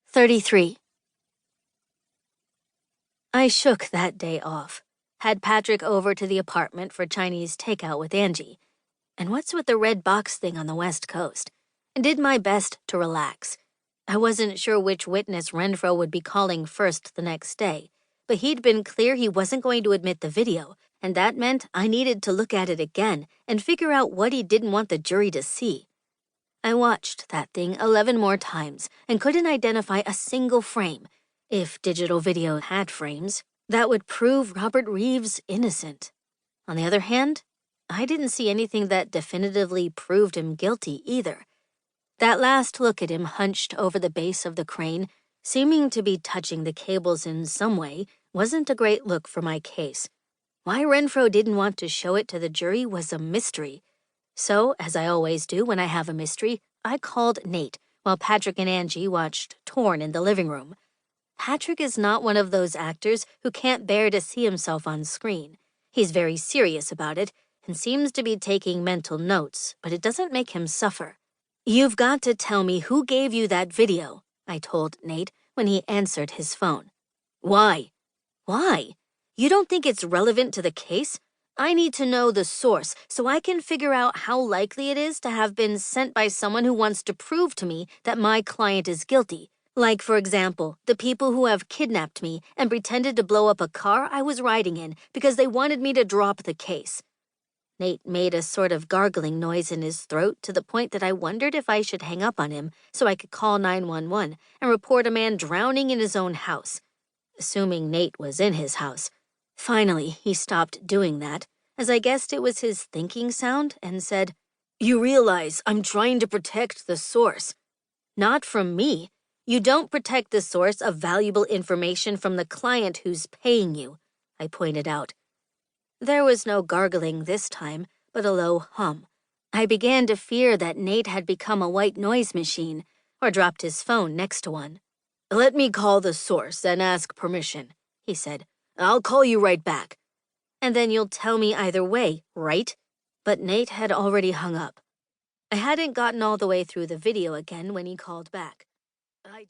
33. I shook that day off, had Patrick over to the apartment for Chinese takeout with Angie, and what's with the red box thing on the West Coast, and did my best to relax. I wasn't sure which witness Renfro would be calling first the next day, but he'd been clear he wasn't going to admit the video, and that meant I needed to look at it again and figure out what he didn't want the jury to see. I watched that thing 11 more times and couldn't identify a single frame, if digital video had frames, that would prove Robert Reeves innocent. On the other hand, I didn't see anything that definitively proved him guilty either. That last look at him hunched over the base of the crane, seeming to be touching the cables in some way, wasn't a great look for my case. Why Renfro didn't want to show it to the jury was a mystery. So, as I always do when I have a mystery, I called Nate while Patrick and Angie watched Torn in the living room. Patrick is not one of those actors who can't bear to see himself on screen. He's very serious about it and seems to be taking mental notes, but it doesn't make him suffer. "You've got to tell me who gave you that video," I told Nate when he answered his phone. "Why?" "Why? You don't think it's relevant to the case? I need to know the source so I can figure out how likely it is to have been sent by someone who wants to prove to me that my client is guilty. Like, for example, the people who have kidnapped me and pretended to blow up a car I was riding in because they wanted me to drop the case." Nate made a sort of gargling noise in his throat to the point that I wondered if I should hang up on him so I could call 911 and report a man drowning in his own house. Assuming Nate was in his house. Finally, he stopped doing that, as I guessed it was his thinking sound, and said, "You realize I'm trying to protect the source." "Not from me. You don't protect the source of valuable information from the client who's paying you," I pointed out. There was no gargling this time, but a low hum. I began to fear that Nate had become a white noise machine, or dropped his phone next to one. "Let me call the source and ask permission," he said. "I'll call you right back." "And then you'll tell me either way, right?" But Nate had already hung up. I hadn't gotten all the way through the video again when he called back.